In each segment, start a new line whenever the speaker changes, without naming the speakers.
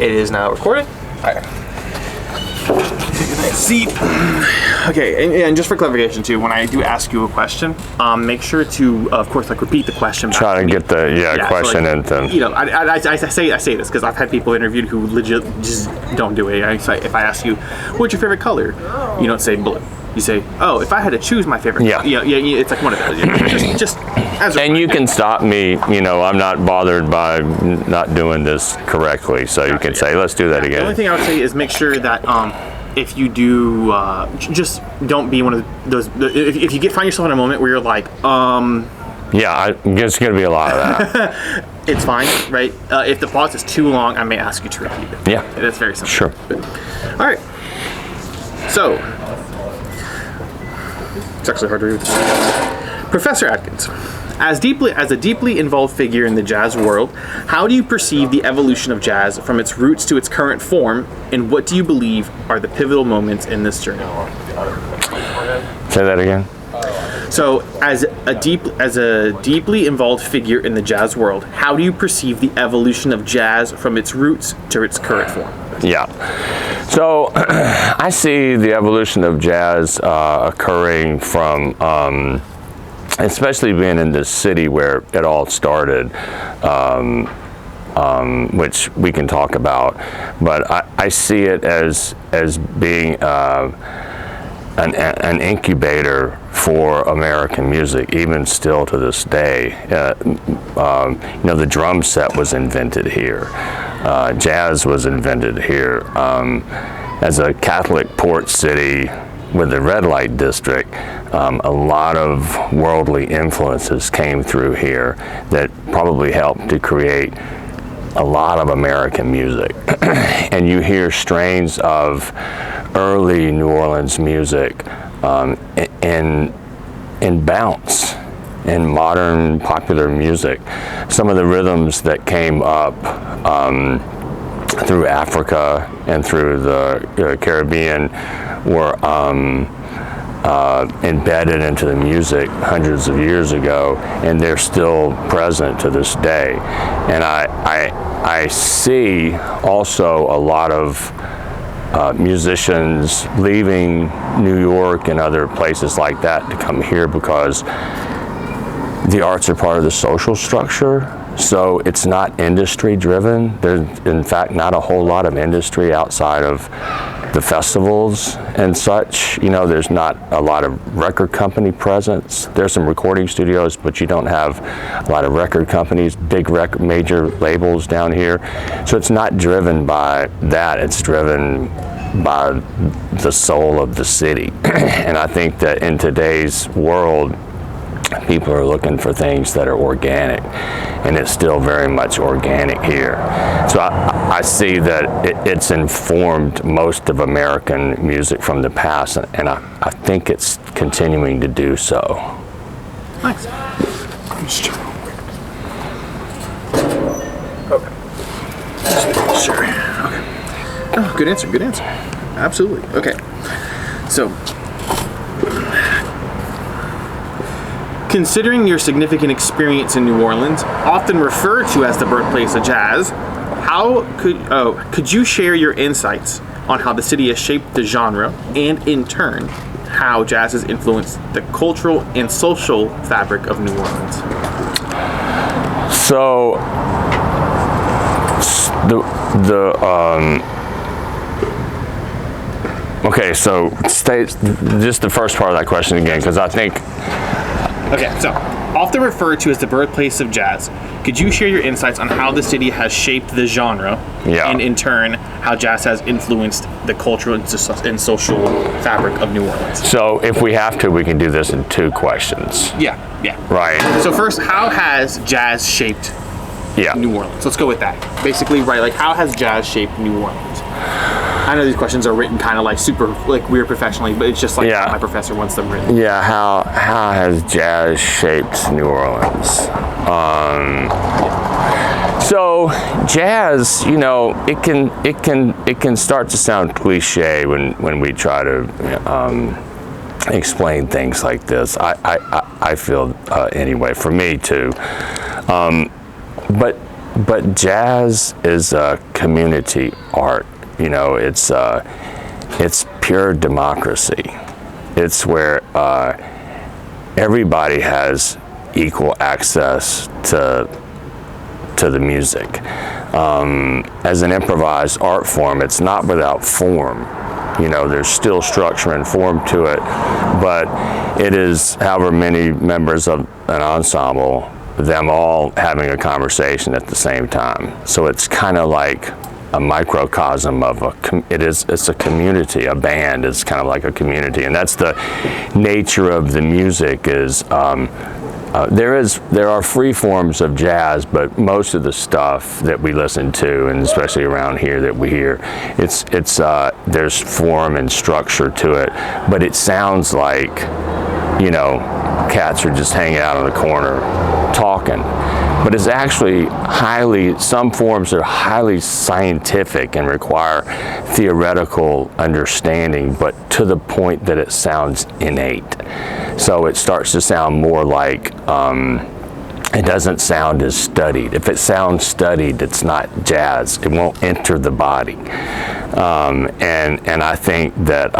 It is now recorded. All right. Seat. Okay, and just for clarification too, when I do ask you a question, make sure to, of course, like repeat the question.
Try to get the question
so, like,
into.
You know, I say this because I've had people interviewed who legit just don't do it. So if I ask you, what's your favorite color? You don't say blue. You say, oh, if I had to choose my favorite.
Yeah.
Yeah. It's like one of those. Just as a
and you can stop me. You know, I'm not bothered by not doing this correctly. So you can say, let's do that again.
The only thing I would say is make sure that if you do, just don't be one of those. If you find yourself in a moment where you're like,
yeah, it's going to be a lot of that.
It's fine, right? If the pause is too long, I may ask you to repeat it.
Yeah,
that's very simple.
Sure.
All right. So, it's actually hard to read. Professor Atkins, as a deeply involved figure in the jazz world, how do you perceive the evolution of jazz from its roots to its current form, and what do you believe are the pivotal moments in this journey?
Say that again.
So, as a deeply involved figure in the jazz world, how do you perceive the evolution of jazz from its roots to its current form?
Yeah. So, I see the evolution of jazz occurring from, especially being in this city where it all started, which we can talk about. But I see it as being an incubator for American music, even still to this day. The drum set was invented here. Jazz was invented here. As a Catholic port city with the red light district, a lot of worldly influences came through here that probably helped to create a lot of American music. And you hear strains of early New Orleans music in bounce in modern popular music. Some of the rhythms that came up through Africa and through the Caribbean were embedded into the music hundreds of years ago, and they're still present to this day. And I see also a lot of musicians leaving New York and other places like that to come here because the arts are part of the social structure. So it's not industry driven. There's in fact not a whole lot of industry outside of the festivals and such. You know, there's not a lot of record company presence. There's some recording studios, but you don't have a lot of record companies, big major labels down here. So it's not driven by that. It's driven by the soul of the city. And I think that in today's world, people are looking for things that are organic, and it's still very much organic here. So I see that it's informed most of American music from the past, and I think it's continuing to do so.
Nice. Okay. Sure. Okay. Oh, good answer. Good answer. Absolutely. Okay. So, considering your significant experience in New Orleans, often referred to as the birthplace of jazz, could you share your insights on how the city has shaped the genre, and in turn, how jazz has influenced the cultural and social fabric of New Orleans?
So, okay, so state just the first part of that question again, because I think.
Okay, so often referred to as the birthplace of jazz, could you share your insights on how the city has shaped the genre, and in turn, how jazz has influenced the cultural and social fabric of New Orleans?
So if we have to, we can do this in two questions.
Yeah.
Right.
So first, how has jazz shaped New Orleans? Let's go with that. Basically, right, like how has jazz shaped New Orleans? I know these questions are written kind of like super like weird professionally, but it's just like how my professor wants them written.
Yeah, how has jazz shaped New Orleans? So jazz, you know, it can start to sound cliche when we try to explain things like this. I feel anyway, for me too. But But jazz is a community art. You know, it's pure democracy. It's where everybody has equal access to the music. As an improvised art form, it's not without form. You know, there's still structure and form to it, but it is however many members of an ensemble, them all having a conversation at the same time. So it's kind of like a microcosm of it's a community. A band is kind of like a community, and that's the nature of the music. Is there are free forms of jazz, but most of the stuff that we listen to, and especially around here that we hear, it's there's form and structure to it, but it sounds like, you know, cats are just hanging out in the corner talking. But it's actually some forms are highly scientific and require theoretical understanding, but to the point that it sounds innate. So it starts to sound more like, it doesn't sound as studied. If it sounds studied, it's not jazz. It won't enter the body. And I think that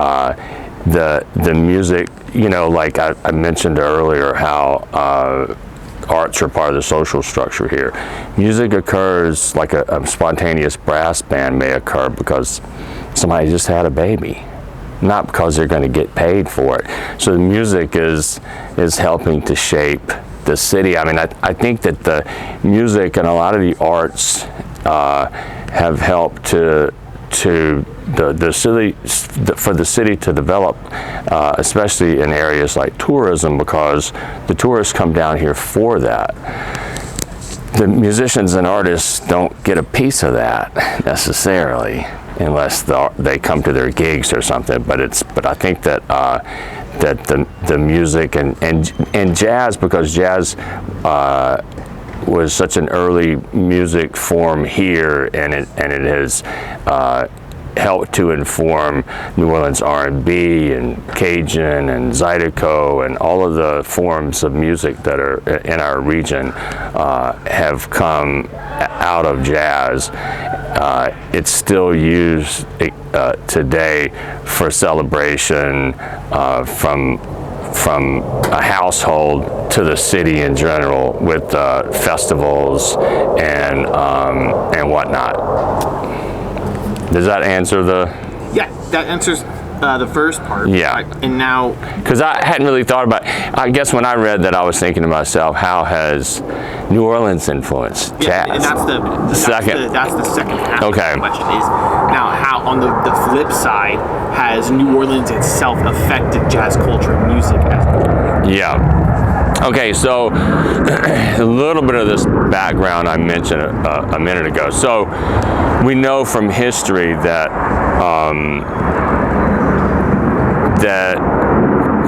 the music, you know, like I mentioned earlier, how arts are part of the social structure here. Music occurs like a spontaneous brass band may occur because somebody just had a baby, not because they're going to get paid for it. So the music is helping to shape the city. I mean, I think that the music and a lot of the arts have helped to the city, for the city to develop, especially in areas like tourism, because the tourists come down here for that. The musicians and artists don't get a piece of that necessarily, unless they come to their gigs or something. But I think that that the music and jazz, because jazz was such an early music form here, and it has helped to inform New Orleans R&B and Cajun and Zydeco, and all of the forms of music that are in our region have come out of jazz. It's still used today for celebration, from a household to the city in general, with festivals and whatnot. Does that answer the?
Yeah, that answers the first part.
Yeah.
And now,
because I hadn't really thought about. I guess when I read that, I was thinking to myself, how has New Orleans influenced jazz?
And that's the second half
okay.
of the question is, now how, on the flip side, has New Orleans itself affected jazz culture and music as well?
Yeah. Okay, so a little bit of this background I mentioned a minute ago. So we know from history that that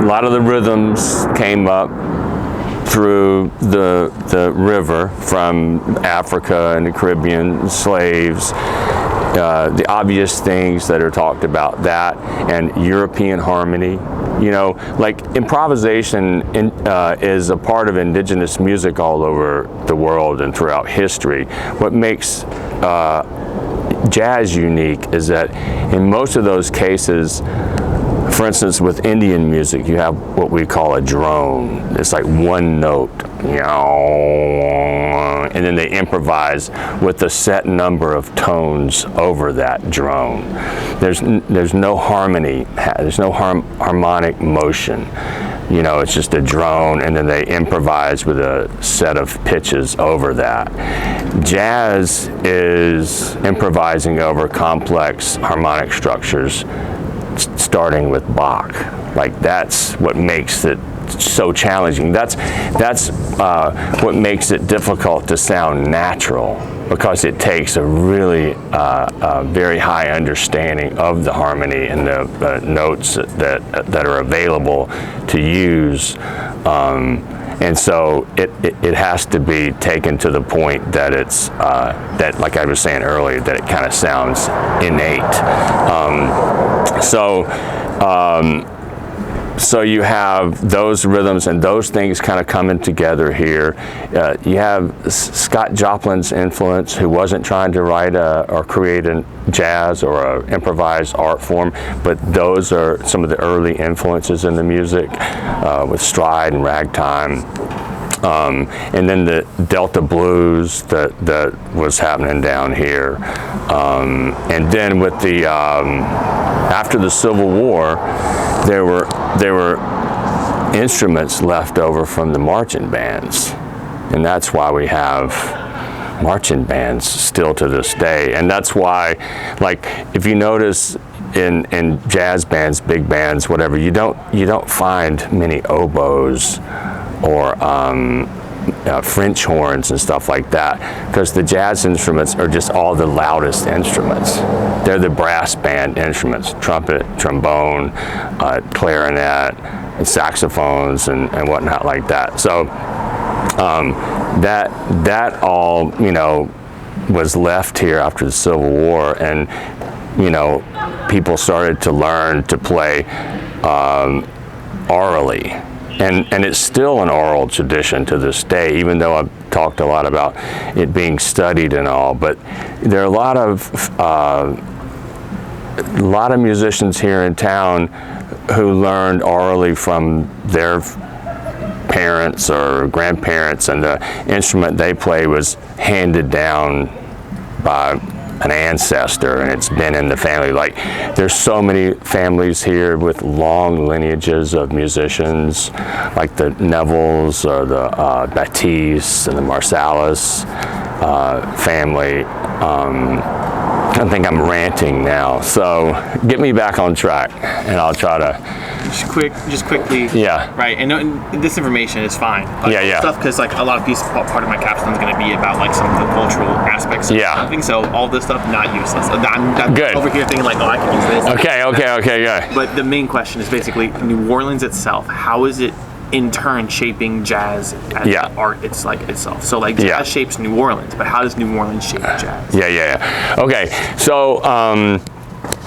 a lot of the rhythms came up through the river from Africa and the Caribbean, slaves. The obvious things that are talked about, that and European harmony. You know, like improvisation is a part of indigenous music all over the world and throughout history. What makes jazz unique is that in most of those cases, for instance, with Indian music, you have what we call a drone. It's like one note, and then they improvise with a set number of tones over that drone. There's no harmony. There's no harmonic motion. You know, it's just a drone, and then they improvise with a set of pitches over that. Jazz is improvising over complex harmonic structures, starting with Bach. Like, that's what makes it so challenging. That's what makes it difficult to sound natural, because it takes a really very high understanding of the harmony and the notes that are available to use. And so it has to be taken to the point that it's that, like I was saying earlier, that it kind of sounds innate. So you have those rhythms and those things kind of coming together here. You have Scott Joplin's influence, who wasn't trying to write or create a jazz or an improvised art form, but those are some of the early influences in the music with stride and ragtime. And then the Delta blues that was happening down here. And then with the, after the Civil War, there were instruments left over from the marching bands. And that's why we have marching bands still to this day. And that's why, like, if you notice in jazz bands, big bands, whatever, you don't find many oboes or French horns and stuff like that, because the jazz instruments are just all the loudest instruments. They're the brass band instruments: trumpet, trombone, clarinet, and saxophones, and whatnot like that. So that all, you know, was left here after the Civil War, and, you know, people started to learn to play orally. And it's still an oral tradition to this day, even though I've talked a lot about it being studied and all. But there are a lot of musicians here in town who learned orally from their parents or grandparents, and the instrument they play was handed down by an ancestor, and it's been in the family. Like, there's so many families here with long lineages of musicians, like the Nevilles or the Baptiste and the Marsalis family. I think I'm ranting now, so get me back on track, and I'll try to
just quickly.
Yeah.
Right, and this information is fine. Like,
yeah.
Stuff, because like a lot of part of my capstone is going to be about like some of the cultural aspects of something. So all this stuff not useless. I'm
good.
Over here thinking like, oh, I can use this.
Okay, yeah.
But the main question is basically New Orleans itself. How is it in turn shaping jazz as art itself? So like jazz shapes New Orleans, but how does New Orleans shape jazz?
Yeah. Okay, so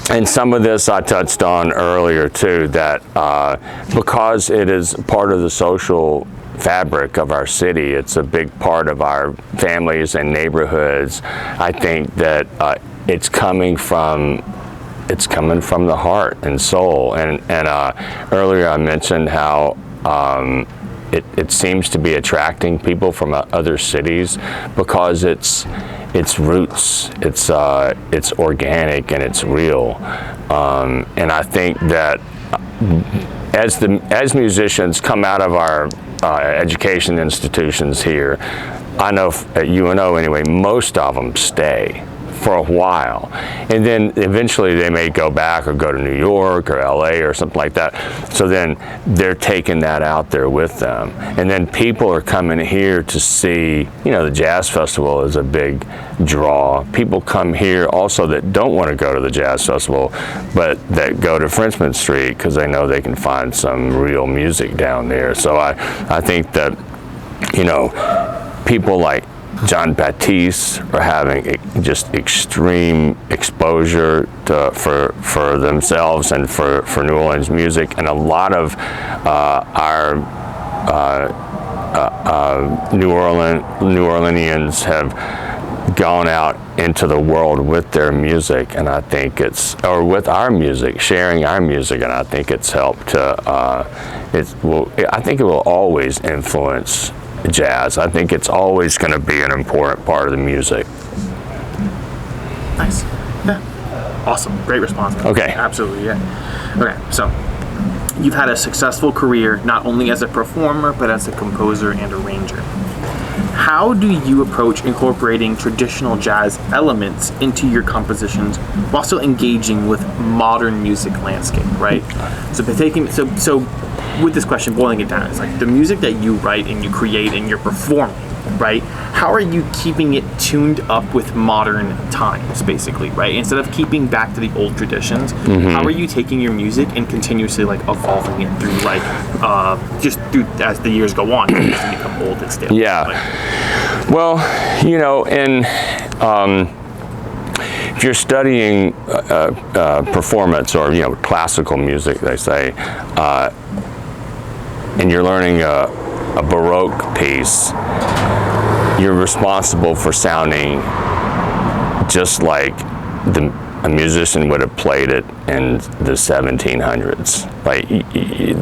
and some of this I touched on earlier too, that because it is part of the social fabric of our city, it's a big part of our families and neighborhoods. I think that it's coming from the heart and soul. And earlier I mentioned how it seems to be attracting people from other cities because its roots, it's organic and it's real. And I think that as musicians come out of our education institutions here, I know at UNO anyway, most of them stay for a while, and then eventually they may go back or go to New York or LA or something like that. So then they're taking that out there with them, and then people are coming here to see, you know, the Jazz Festival is a big draw. People come here also that don't want to go to the Jazz Festival, but that go to Frenchman Street because they know they can find some real music down there. So I think that, you know, people like John Baptiste are having just extreme exposure for themselves and for New Orleans music, and a lot of our New Orleanians have gone out into the world with their music, and I think with our music, sharing our music, and I think it's helped to. I think it will always influence jazz. I think it's always going to be an important part of the music.
Nice. Yeah. Awesome. Great response.
Okay.
Absolutely, yeah. Okay, so you've had a successful career not only as a performer, but as a composer and arranger. How do you approach incorporating traditional jazz elements into your compositions while still engaging with modern music landscape, right? So with this question, boiling it down, it's like the music that you write and you create and you're performing, right? How are you keeping it tuned up with modern times, basically, right? Instead of keeping back to the old traditions, how are you taking your music and continuously like evolving it through like just through as the years go on, it doesn't become old and stale?
Yeah. Well, you know, if you're studying performance or, you know, classical music, they say, you're learning a Baroque piece, you're responsible for sounding just like a musician would have played it in the 1700s. Like,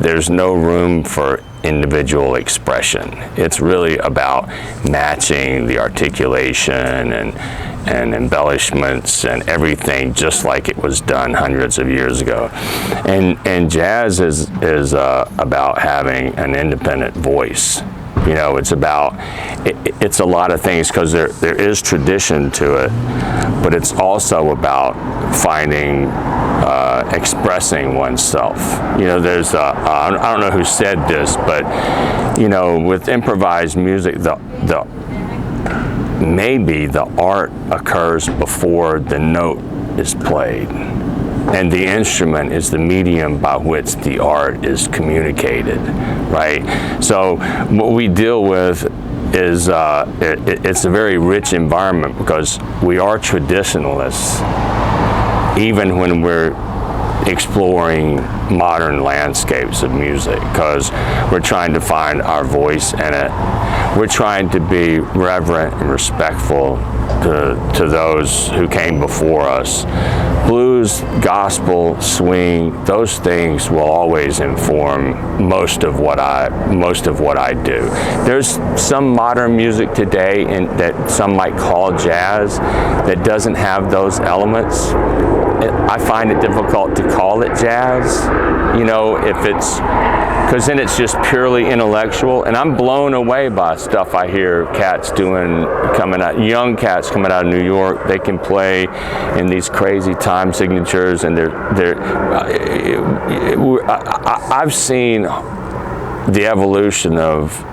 there's no room for individual expression. It's really about matching the articulation and embellishments and everything just like it was done hundreds of years ago. And jazz is about having an independent voice. You know, it's about, it's a lot of things, because there is tradition to it, but it's also about finding, expressing oneself. You know, there's, I don't know who said this, but, you know, with improvised music, maybe the art occurs before the note is played. And the instrument is the medium by which the art is communicated, right? So what we deal with is, it's a very rich environment, because we are traditionalists, even when we're exploring modern landscapes of music, because we're trying to find our voice in it. We're trying to be reverent and respectful to those who came before us. Blues, gospel, swing, those things will always inform most of what I do. There's some modern music today that some might call jazz that doesn't have those elements. I find it difficult to call it jazz, you know, because then it's just purely intellectual, and I'm blown away by stuff I hear cats doing, young cats coming out of New York. They can play in these crazy time signatures, and I've seen the evolution of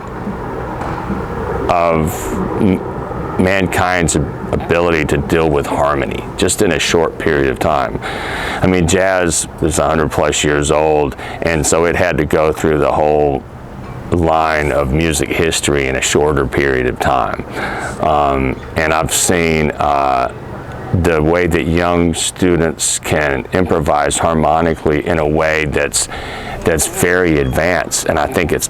mankind's ability to deal with harmony just in a short period of time. I mean, jazz is 100 plus years old, and so it had to go through the whole line of music history in a shorter period of time. And I've seen the way that young students can improvise harmonically in a way that's very advanced, and I think it's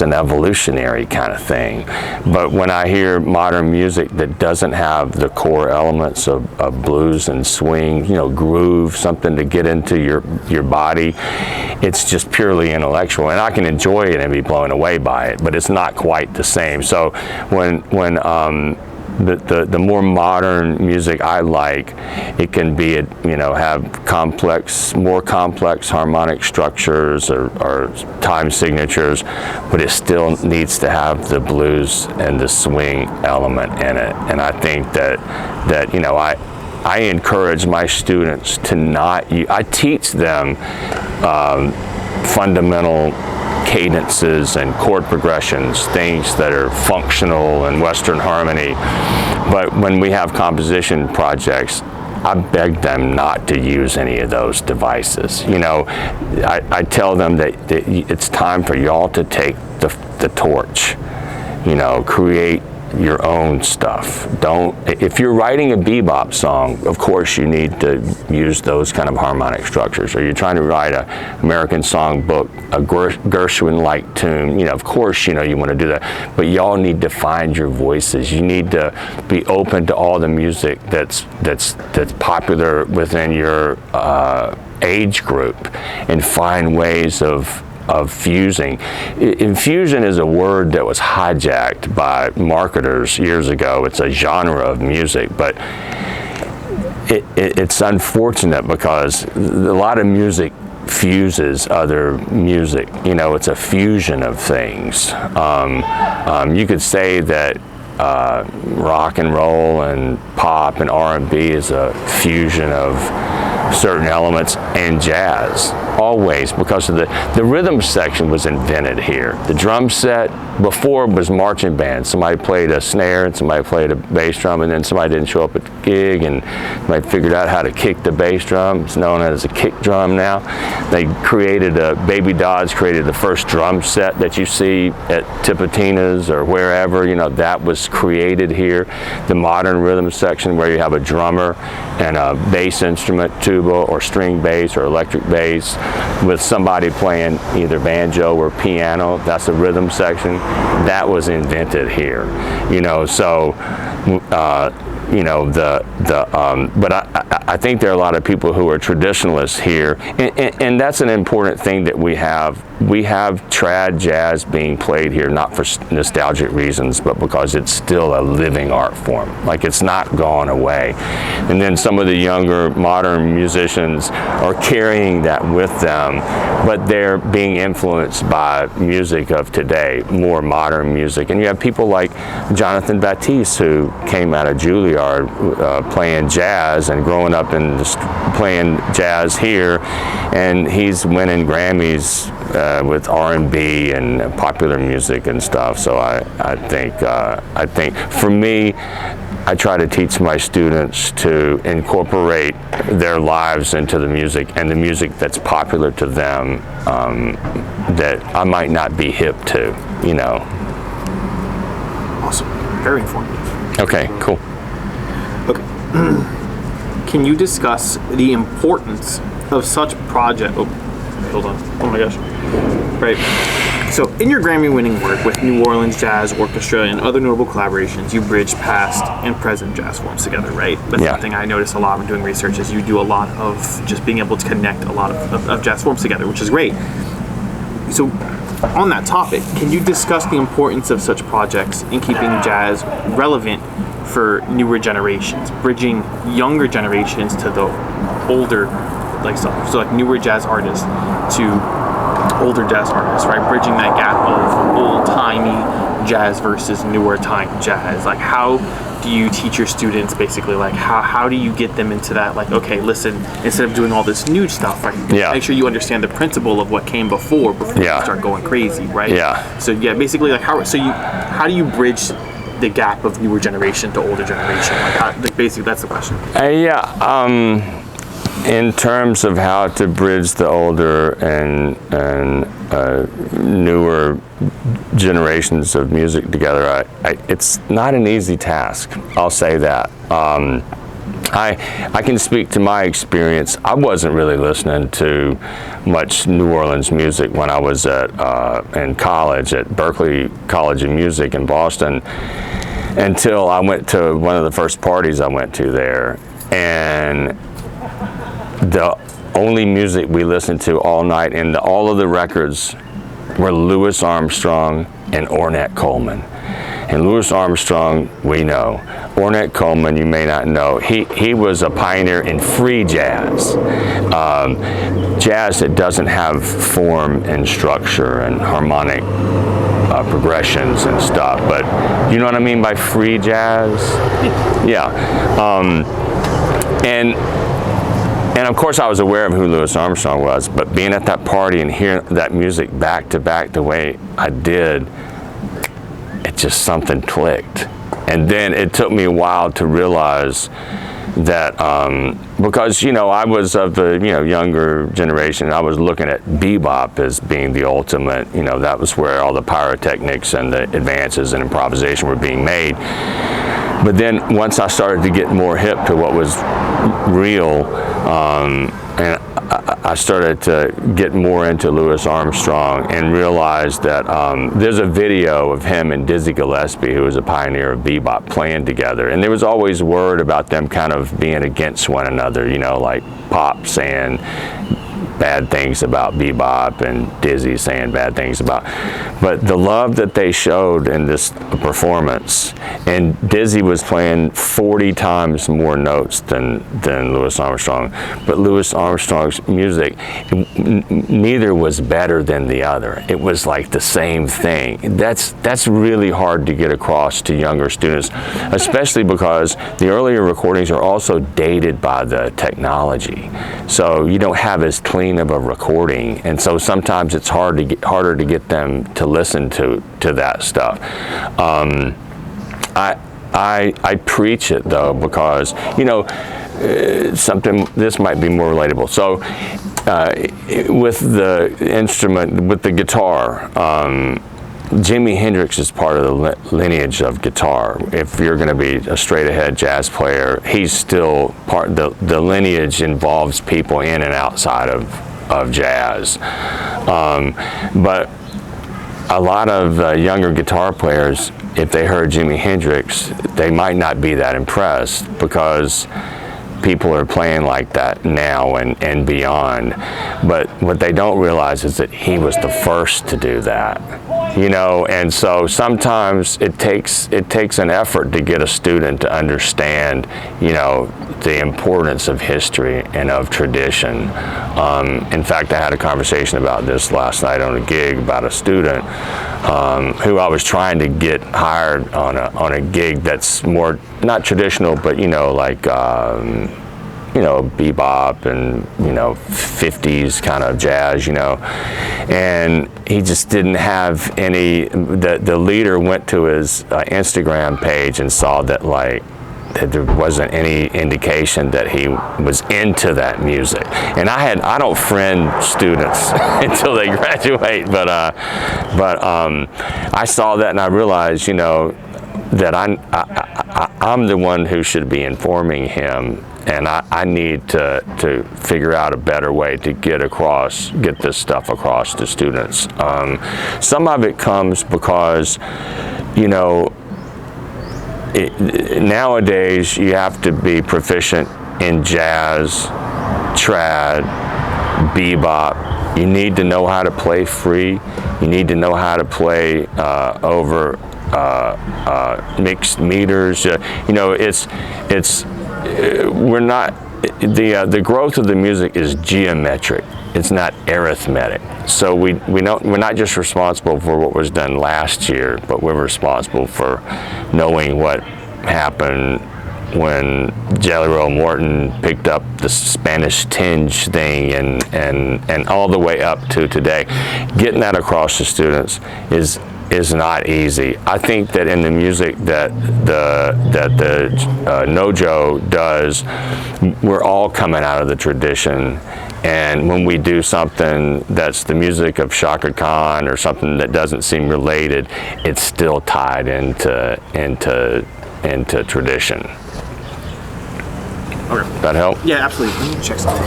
an evolutionary kind of thing. But when I hear modern music that doesn't have the core elements of blues and swing, you know, groove, something to get into your body, it's just purely intellectual. And I can enjoy it and be blown away by it, but it's not quite the same. So when the more modern music I like, it can be, you know, have more complex harmonic structures or time signatures, but it still needs to have the blues and the swing element in it. And I think that you know, I encourage my students to I teach them fundamental cadences and chord progressions, things that are functional in Western harmony. But when we have composition projects, I beg them not to use any of those devices. You know, I tell them that it's time for y'all to take the torch, you know, create your own stuff. If you're writing a bebop song, of course you need to use those kind of harmonic structures. Or you're trying to write an American songbook, a Gershwin-like tune, you know, of course, you know, you want to do that. But y'all need to find your voices. You need to be open to all the music that's popular within your age group, and find ways of fusing. Infusion is a word that was hijacked by marketers years ago. It's a genre of music, but it's unfortunate because a lot of music fuses other music. You know, it's a fusion of things. You could say that rock and roll and pop and R&B is a fusion of certain elements, and jazz always, because of the rhythm section was invented here. The drum set before it was marching band. Somebody played a snare and somebody played a bass drum, and then somebody didn't show up at the gig and somebody figured out how to kick the bass drum. It's known as a kick drum now. They created Baby Dodds created the first drum set that you see at Tipitina's or wherever, that was created here. The modern rhythm section where you have a drummer and a bass instrument, tuba or string bass or electric bass with somebody playing either banjo or piano, that's the rhythm section. That was invented here, but I think there are a lot of people who are traditionalists here, and that's an important thing that we have. We have trad jazz being played here, not for nostalgic reasons, but because it's still a living art form. Like, it's not gone away. And then some of the younger modern musicians are carrying that with them, but they're being influenced by music of today, more modern music. And you have people like Jonathan Batiste, who came out of Juilliard playing jazz and growing up and playing jazz here, and he's winning Grammys with R&B and popular music and stuff. So I think for me, I try to teach my students to incorporate their lives into the music, and the music that's popular to them that I might not be hip to,
Awesome. Very informative.
Okay, cool.
Okay. Can you discuss the importance of such project? Oh, hold on. Oh my gosh. Right. So, in your Grammy-winning work with New Orleans Jazz Orchestra and other notable collaborations, you bridge past and present jazz forms together, right? But something I notice a lot when doing research is you do a lot of just being able to connect a lot of jazz forms together, which is great. So, on that topic, can you discuss the importance of such projects in keeping jazz relevant for newer generations, bridging younger generations to the older, so like newer jazz artists to older jazz artists, right? Bridging that gap of old-timey jazz versus newer time jazz. Like, how do you teach your students basically, like, how do you get them into that, like, okay, listen, instead of doing all this new stuff, right?
Yeah.
Make sure you understand the principle of what came before you start going crazy, right?
Yeah.
So basically, like, how do you bridge the gap of newer generation to older generation? Basically, that's the question.
In terms of how to bridge the older and newer generations of music together, it's not an easy task. I'll say that. I can speak to my experience. I wasn't really listening to much New Orleans music when I was in college at Berklee College of Music in Boston, until I went to one of the first parties I went to there, and the only music we listened to all night, and all of the records were Louis Armstrong and Ornette Coleman. And Louis Armstrong, we know. Ornette Coleman, you may not know. He was a pioneer in free jazz. Jazz that doesn't have form and structure and harmonic progressions and stuff. But you know what I mean by free jazz? Yeah. And of course I was aware of who Louis Armstrong was, but being at that party and hearing that music back to back the way I did, it just something clicked. And then it took me a while to realize that, because, I was of the, younger generation, I was looking at bebop as being the ultimate, that was where all the pyrotechnics and the advances in improvisation were being made. But then once I started to get more hip to what was real, and I started to get more into Louis Armstrong and realized that there's a video of him and Dizzy Gillespie, who was a pioneer of bebop, playing together. And there was always word about them kind of being against one another, like Pop saying bad things about bebop and Dizzy saying bad things about. But the love that they showed in this performance, and Dizzy was playing 40 times more notes than Louis Armstrong, but Louis Armstrong's music, neither was better than the other. It was like the same thing. That's really hard to get across to younger students, especially because the earlier recordings are also dated by the technology. So you don't have as clean clean of a recording, and so sometimes it's harder to get them to listen to that stuff. I preach it though, because something, this might be more relatable. So with the instrument, with the guitar, Jimi Hendrix is part of the lineage of guitar. If you're going to be a straight-ahead jazz player, he's still part. The lineage involves people in and outside of jazz. But a lot of younger guitar players, if they heard Jimi Hendrix, they might not be that impressed, because people are playing like that now and beyond. But what they don't realize is that he was the first to do that, and so sometimes it takes an effort to get a student to understand, the importance of history and of tradition. In fact, I had a conversation about this last night on a gig about a student who I was trying to get hired on a gig that's more not traditional, but like bebop and 50s kind of jazz, and he just didn't have any. The leader went to his Instagram page and saw that that there wasn't any indication that he was into that music. And I don't friend students until they graduate, but I saw that and I realized, that I'm the one who should be informing him, and I need to figure out a better way to get this stuff across to students. Some of it comes because, nowadays you have to be proficient in jazz, trad, bebop. You need to know how to play free. You need to know how to play over mixed meters. We're not, the growth of the music is geometric. It's not arithmetic. So we're not just responsible for what was done last year, but we're responsible for knowing what happened when Jelly Roll Morton picked up the Spanish tinge thing and all the way up to today. Getting that across to students is not easy. I think that in the music that the Nojo does, we're all coming out of the tradition, and when we do something that's the music of Shaka Khan or something that doesn't seem related, it's still tied into tradition.
Okay.
That help?
Yeah, absolutely. Let me check something.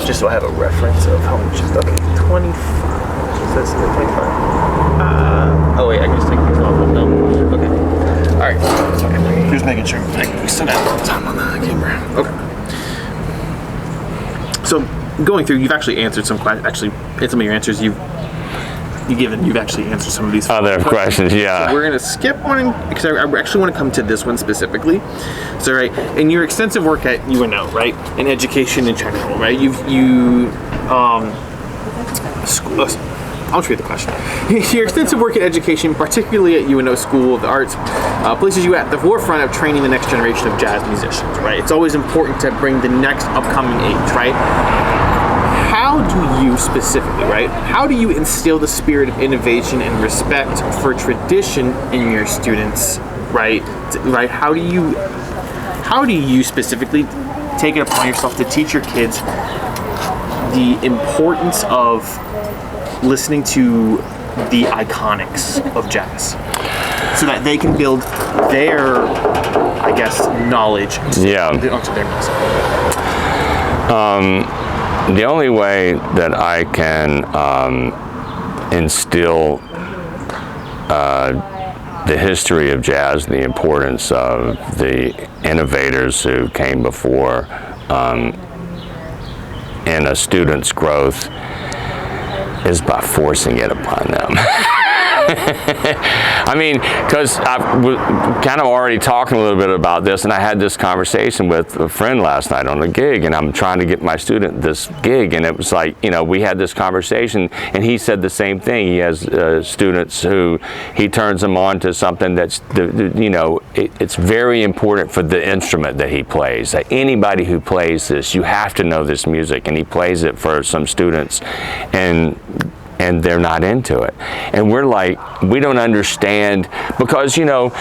Just so I have a reference of how much is okay. 25. Is this 25? Oh wait, I can just take this off. No. Okay. All right. Okay. Just making sure. We still got time on the camera. Okay. So going through, you've actually answered some questions. Actually, in some of your answers, you've actually answered some of these
other questions. Yeah.
So we're gonna skip one because I actually want to come to this one specifically. So right, in your extensive work at UNO, right, in education in general, right, I'll read the question. Your extensive work in education, particularly at UNO School of the Arts, places you at the forefront of training the next generation of jazz musicians, right? It's always important to bring the next upcoming age, right? How do you specifically, right? How do you instill the spirit of innovation and respect for tradition in your students, right? Right? How do you specifically take it upon yourself to teach your kids the importance of listening to the iconics of jazz, so that they can build their, I guess, knowledge onto their music?
The only way that I can instill the history of jazz and the importance of the innovators who came before in a student's growth is by forcing it upon them. I mean, because I was kind of already talking a little bit about this, and I had this conversation with a friend last night on a gig, and I'm trying to get my student this gig, and it was like, you know, we had this conversation, and he said the same thing. He has students who he turns them on to something that's, you know, it's very important for the instrument that he plays. That anybody who plays this, you have to know this music, and he plays it for some students, and they're not into it. And we're like, we don't understand, because, you know,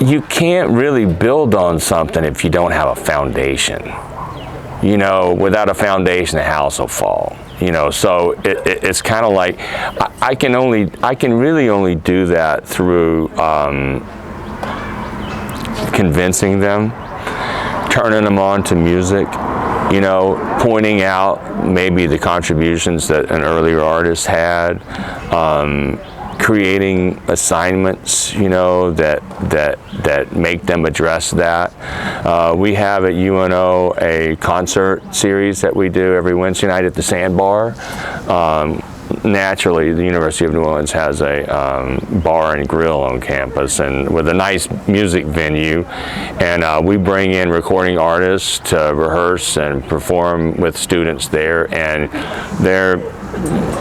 you can't really build on something if you don't have a foundation. You know, without a foundation, the house will fall. You know, so it's kind of like, I can really only do that through convincing them, turning them on to music, you know, pointing out maybe the contributions that an earlier artist had, creating assignments, you know, that make them address that. We have at UNO a concert series that we do every Wednesday night at the Sandbar. Naturally, the University of New Orleans has a bar and grill on campus, and with a nice music venue, and we bring in recording artists to rehearse and perform with students there, and they're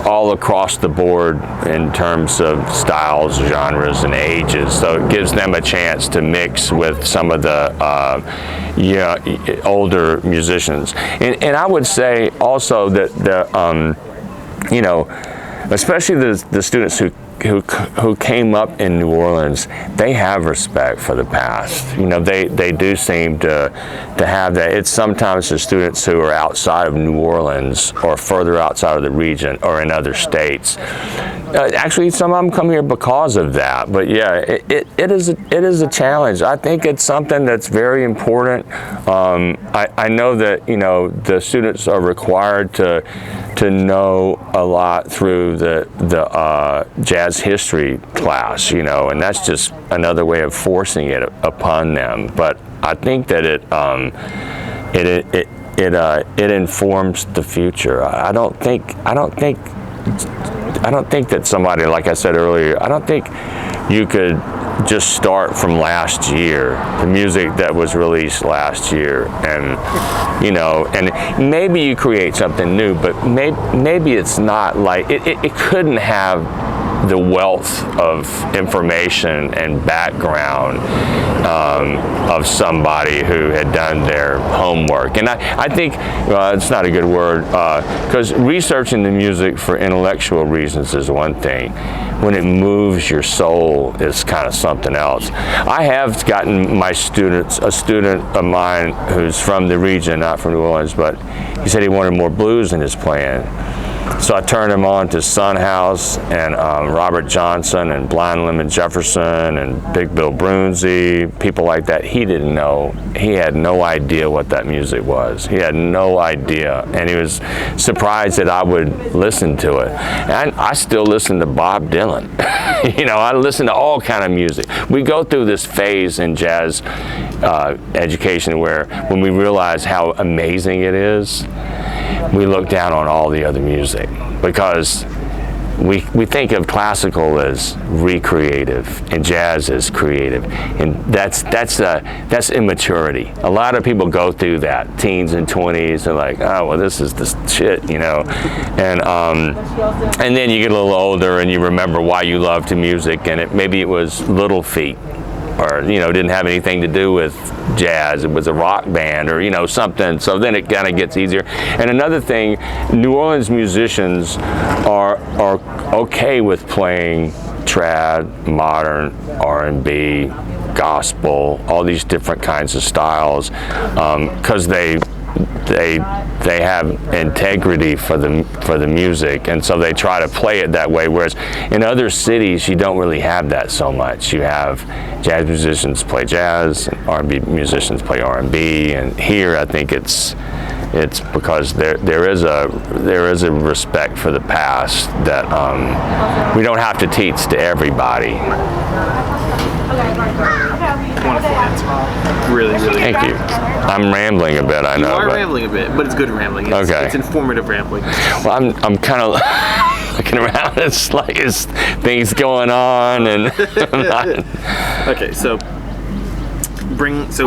all across the board in terms of styles, genres, and ages, so it gives them a chance to mix with some of the older musicians. And I would say also that the you know, especially the students who came up in New Orleans, they have respect for the past. You know, they do seem to have that. It's sometimes the students who are outside of New Orleans or further outside of the region or in other states. Actually, some of them come here because of that. But yeah, it is a challenge. I think it's something that's very important. I know that, you know, the students are required to know a lot through the jazz history class, you know, and that's just another way of forcing it upon them. But I think that it informs the future. I don't think that somebody, like I said earlier, I don't think you could just start from last year, the music that was released last year, and, you know, and maybe you create something new, but maybe it's not like, it couldn't have the wealth of information and background of somebody who had done their homework. And I think, it's not a good word, because researching the music for intellectual reasons is one thing. When it moves your soul is kind of something else. I have gotten my students, a student of mine who's from the region, not from New Orleans, but he said he wanted more blues in his playing. So I turned him on to Son House and Robert Johnson and Blind Lemon Jefferson and Big Bill Brunsey, people like that. He didn't know. He had no idea what that music was. He had no idea. And he was surprised that I would listen to it. And I still listen to Bob Dylan. You know, I listen to all kind of music. We go through this phase in jazz education where when we realize how amazing it is, we look down on all the other music because we think of classical as recreative and jazz as creative, and that's immaturity. A lot of people go through that, teens and 20s, and like, oh well, this is the shit, you know, and then you get a little older and you remember why you loved music, and maybe it was Little Feat, or, you know, didn't have anything to do with jazz. It was a rock band or, you know, something. So then it kind of gets easier. And another thing, New Orleans musicians are okay with playing trad, modern, R&B, gospel, all these different kinds of styles, because they have integrity for the music, and so they try to play it that way. Whereas in other cities, you don't really have that so much. You have jazz musicians play jazz, and R&B musicians play R&B, and here I think it's because there is a respect for the past that we don't have to teach to everybody.
Wonderful answer. Really, really.
Thank you. I'm rambling a bit, I know.
You are rambling a bit, but it's good rambling.
Okay.
It's informative rambling.
Well, I'm kind of looking around. It's like it's things going on, and
Okay, so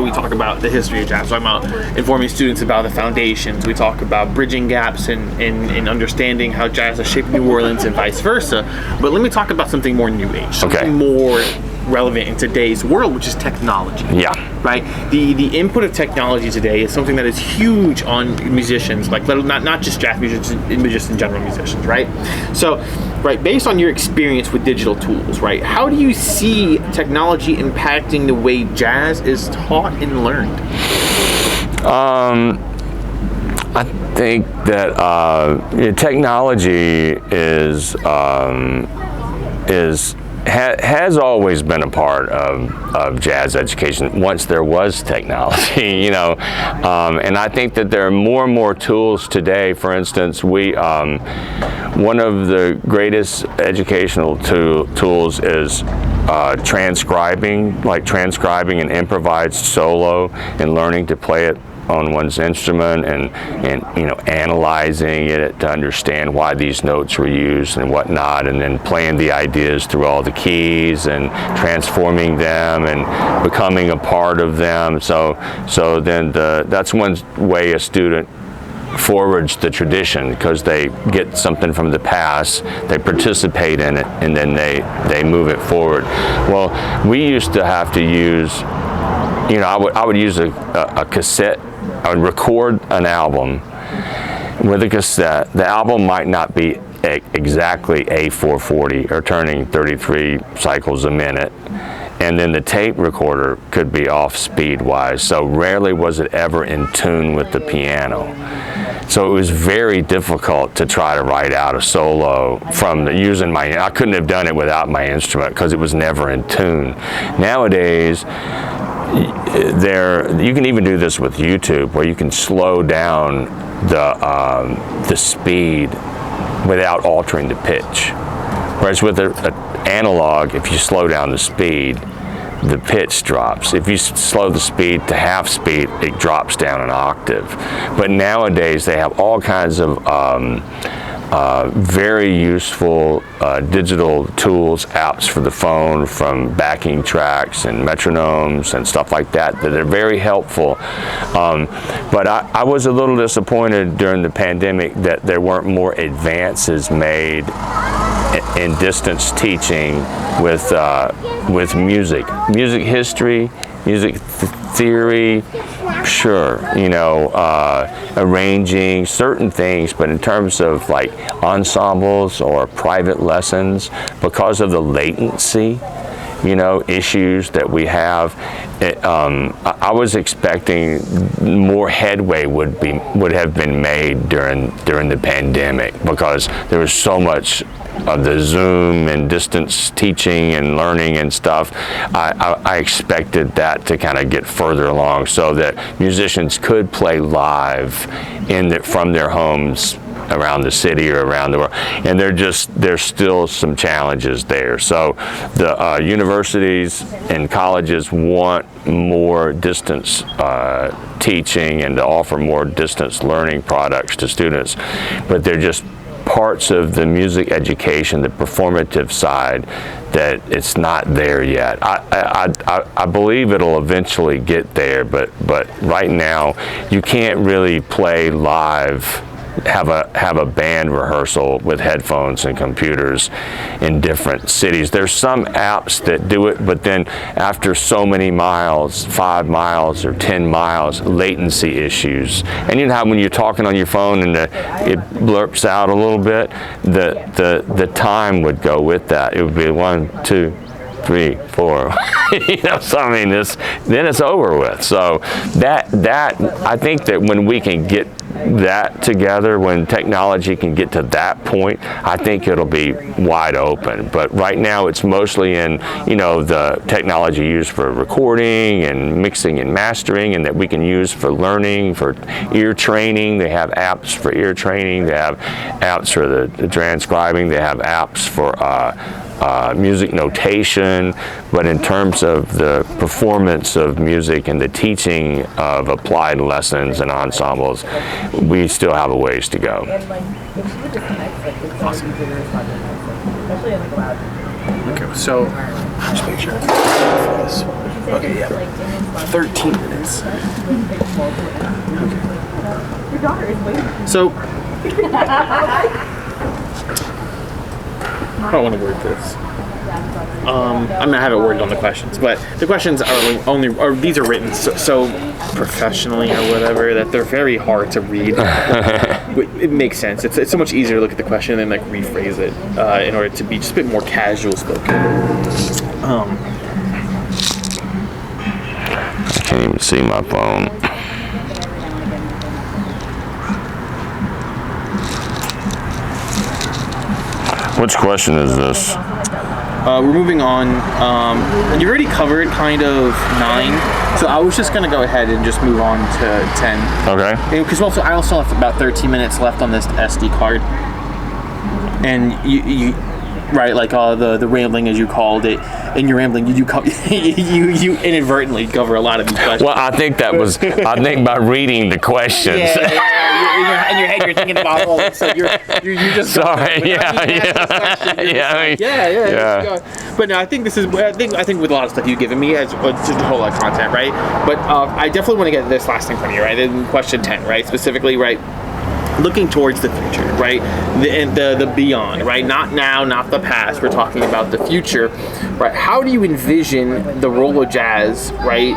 we talk about the history of jazz. We talk about informing students about the foundations. We talk about bridging gaps and understanding how jazz has shaped New Orleans and vice versa. But let me talk about something more new age, something more relevant in today's world, which is technology.
Yeah.
Right. The input of technology today is something that is huge on musicians, like not just jazz musicians, just in general musicians. Right. So, right, based on your experience with digital tools, right, how do you see technology impacting the way jazz is taught and learned?
I think that technology has always been a part of jazz education once there was technology, and I think that there are more and more tools today. For instance, one of the greatest educational tools is transcribing an improvised solo and learning to play it on one's instrument and analyzing it to understand why these notes were used and whatnot, and then playing the ideas through all the keys and transforming them and becoming a part of them. So then that's one way a student forwards the tradition, because they get something from the past, they participate in it, and then they move it forward. Well, we used to have to use, I would use a cassette. I would record an album with a cassette. The album might not be exactly A440 or turning 33 cycles a minute, and then the tape recorder could be off speed-wise, so rarely was it ever in tune with the piano. So it was very difficult to try to write out a solo I couldn't have done it without my instrument because it was never in tune. Nowadays, you can even do this with YouTube, where you can slow down the speed without altering the pitch. Whereas with an analog, if you slow down the speed, the pitch drops. If you slow the speed to half speed, it drops down an octave. But nowadays they have all kinds of very useful digital tools, apps for the phone, from backing tracks and metronomes and stuff like that are very helpful. But I was a little disappointed during the pandemic that there weren't more advances made in distance teaching with music history, music theory, sure, arranging certain things, but in terms of like ensembles or private lessons, because of the latency, issues that we have, I was expecting more headway would have been made during the pandemic, because there was so much of the Zoom and distance teaching and learning and stuff. I expected that to kind of get further along, so that musicians could play live from their homes around the city or around the world, and there's still some challenges there. So the universities and colleges want more distance teaching and to offer more distance learning products to students, but they're just parts of the music education, the performative side, that it's not there yet. I believe it'll eventually get there, but right now you can't really play live, have a band rehearsal with headphones and computers in different cities. There's some apps that do it, but then after so many miles, 5 miles or 10 miles, latency issues. And you know how when you're talking on your phone and it blurps out a little bit, the time would go with that. It would be 1, 2, 3, 4. So I mean, then it's over with. So that I think that when we can get that together, when technology can get to that point, I think it'll be wide open. But right now it's mostly in the technology used for recording and mixing and mastering, and that we can use for learning, for ear training. They have apps for ear training, they have apps for the transcribing, they have apps for music notation. But in terms of the performance of music and the teaching of applied lessons and ensembles, we still have a ways to go.
Awesome. Okay, so just make sure. Okay, yeah. 13 minutes. Okay. So, I don't want to word this. I mean, I have it worded on the questions, but the questions are only these are written so professionally or whatever that they're very hard to read. It makes sense. It's so much easier to look at the question and like rephrase it in order to be just a bit more casual spoken.
I can't even see my phone. Which question is this?
We're moving on. You already covered kind of 9, so I was just gonna go ahead and just move on to 10.
Okay.
Because I also have about 13 minutes left on this SD card, and you right, like the rambling as you called it. In your rambling, you inadvertently cover a lot of these questions.
Well, I think by reading the questions.
Yeah, in your head, you're thinking about all this, so you're just
sorry.
But no, I think this is. I think with a lot of stuff you've given me, as just a whole lot of content, right? But I definitely want to get this last thing from you, right? In question 10, right? Specifically, right? Looking towards the future, right? The beyond, right? Not now, not the past. We're talking about the future, right? How do you envision the role of jazz, right,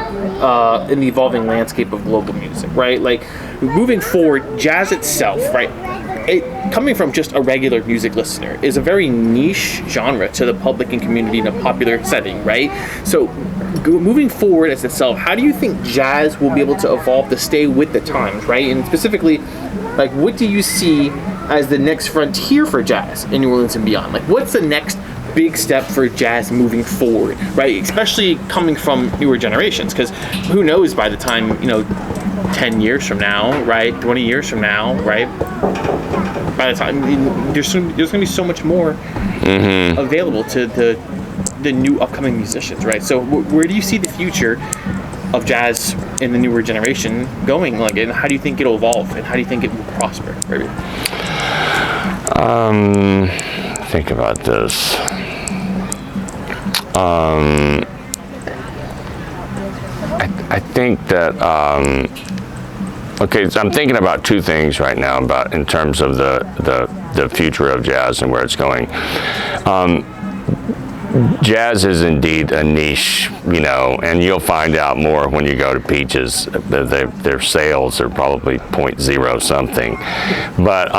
in the evolving landscape of global music, right? Like moving forward, jazz itself, right? Coming from just a regular music listener is a very niche genre to the public and community in a popular setting, right? So moving forward as itself, how do you think jazz will be able to evolve to stay with the times, right? And specifically, like, what do you see as the next frontier for jazz in New Orleans and beyond? Like, what's the next big step for jazz moving forward, right? Especially coming from newer generations, because who knows by the time, 10 years from now, right? 20 years from now, right? By the time, there's going to be so much more available to the new upcoming musicians, right? So where do you see the future of jazz in the newer generation going, like, and how do you think it'll evolve, and how do you think it will prosper, maybe?
Think about this. I think that okay, so I'm thinking about 2 things right now about in terms of the future of jazz and where it's going. Jazz is indeed a niche, and you'll find out more when you go to Peaches. Their sales are probably 0.0 something, but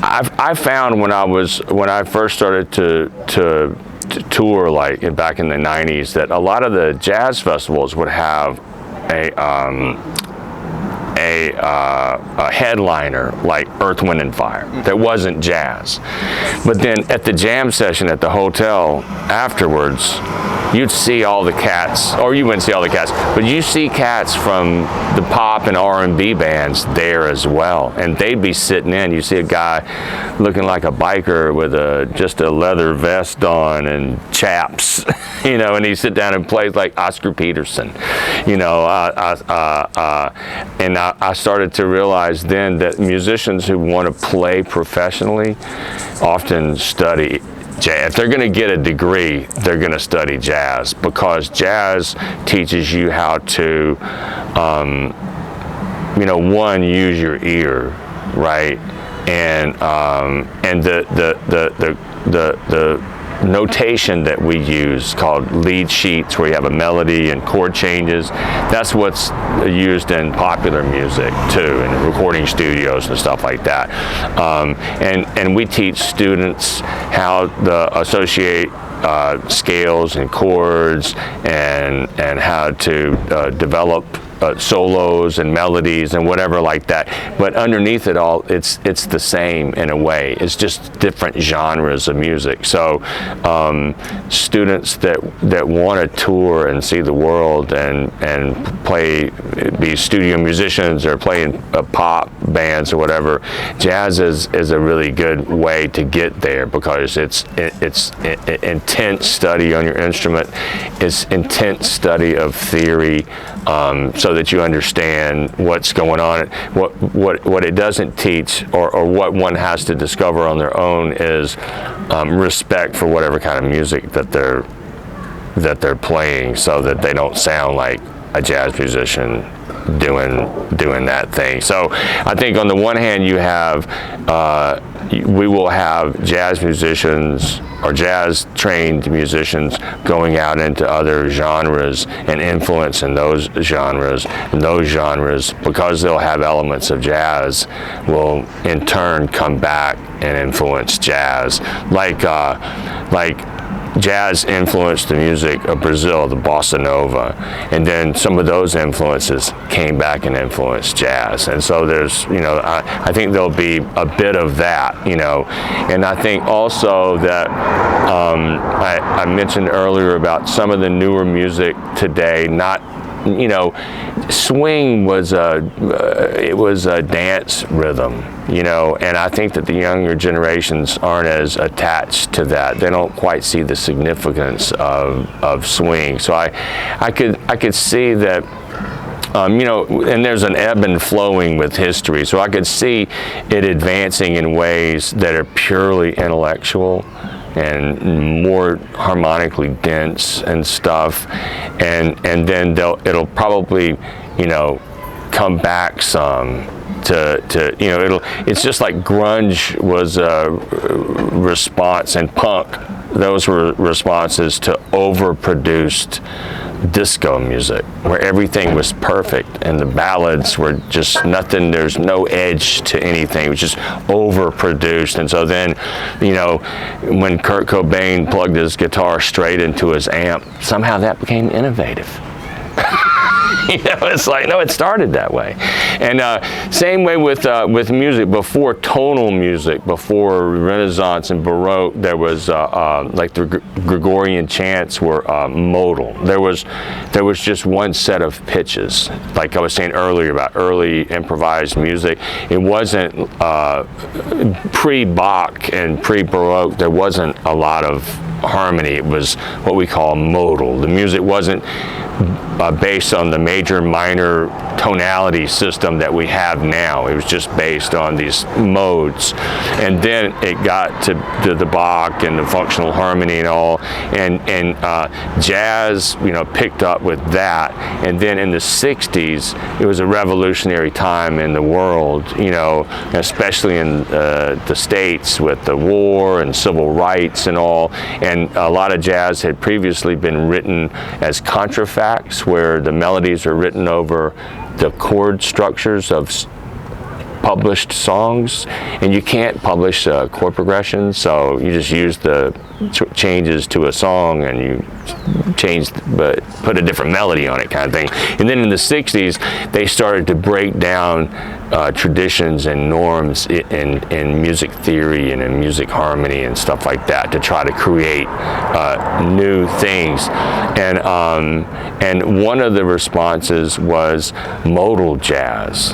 I found when I first started to tour, like back in the 90s, that a lot of the jazz festivals would have a headliner like Earth, Wind and Fire that wasn't jazz. But then at the jam session at the hotel afterwards, you'd see all the cats, or you wouldn't see all the cats, but you see cats from the pop and R&B bands there as well, and they'd be sitting in. You see a guy looking like a biker with just a leather vest on and chaps, and he sit down and plays like Oscar Peterson, and I started to realize then that musicians who want to play professionally often study jazz. If they're going to get a degree, they're going to study jazz, because jazz teaches you how to, one, use your ear, right, and the notation that we use called lead sheets, where you have a melody and chord changes. That's what's used in popular music too, in recording studios and stuff like that. And we teach students how to associate scales and chords, and how to develop solos and melodies and whatever like that. But underneath it all, it's the same in a way. It's just different genres of music. So students that want to tour and see the world and be studio musicians or play in pop bands or whatever, jazz is a really good way to get there, because it's intense study on your instrument. It's intense study of theory. so that you understand what's going on. What it doesn't teach, or what one has to discover on their own, is respect for whatever kind of music that they're playing, so that they don't sound like a jazz musician doing that thing. So I think on the one hand you have we will have jazz musicians or jazz trained musicians going out into other genres and influencing those genres, and those genres, because they'll have elements of jazz, will in turn come back and influence jazz, like jazz influenced the music of Brazil, the bossa nova, and then some of those influences came back and influenced jazz. And so there's, I think there'll be a bit of that, and I think also that I mentioned earlier about some of the newer music today, not, swing was a dance rhythm, and I think that the younger generations aren't as attached to that. They don't quite see the significance of swing. So I could see that, and there's an ebb and flowing with history. So I could see it advancing in ways that are purely intellectual and more harmonically dense and stuff, and then it'll probably come back some to it's just like grunge was a response, and punk, those were responses to overproduced disco music, where everything was perfect and the ballads were just nothing, there's no edge to anything, it was just overproduced. And so then, when Kurt Cobain plugged his guitar straight into his amp, somehow that became innovative. It's like, no, it started that way. And same way with music. Before tonal music, before Renaissance and Baroque, there was like the Gregorian chants were modal. There was just one set of pitches. Like I was saying earlier about early improvised music, it wasn't pre-Bach and pre-Baroque. There wasn't a lot of harmony. It was what we call modal. The music wasn't based on the major minor tonality system that we have now. It was just based on these modes, and then it got to the Bach and the functional harmony and all, and jazz picked up with that. And then in the 60s it was a revolutionary time in the world, especially in the States with the war and civil rights and all, and a lot of jazz had previously been written as contrafacts, where the melodies are written over the chord structures of published songs, and you can't publish chord progressions, so you just use the changes to a song and you but put a different melody on it, kind of thing. And then in the 60s they started to break down traditions and norms in music theory and in music harmony and stuff like that, to try to create new things. And one of the responses was modal jazz.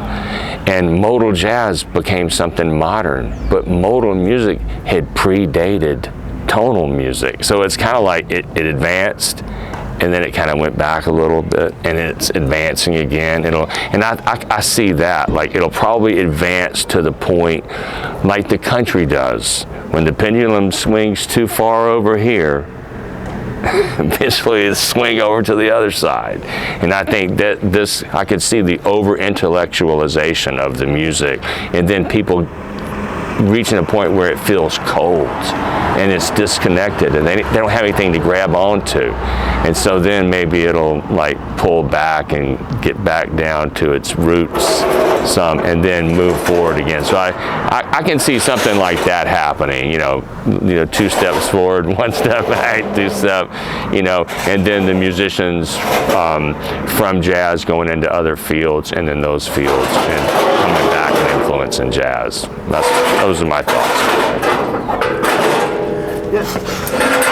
And modal jazz became something modern, but modal music had predated tonal music. So it's kind of like it advanced, and then it kind of went back a little bit, and it's advancing again. I see that, like, it'll probably advance to the point like the country does. When the pendulum swings too far over here, eventually it swing over to the other side. And I think that I could see the over-intellectualization of the music, and then people reaching a point where it feels cold and it's disconnected, and they don't have anything to grab onto. And so then maybe it'll like pull back and get back down to its roots some, and then move forward again. So I can see something like that happening, 2 steps forward, 1 step back, 2 step, and then the musicians from jazz going into other fields, and then those fields and coming back and influencing jazz. Those are my thoughts.
Yes.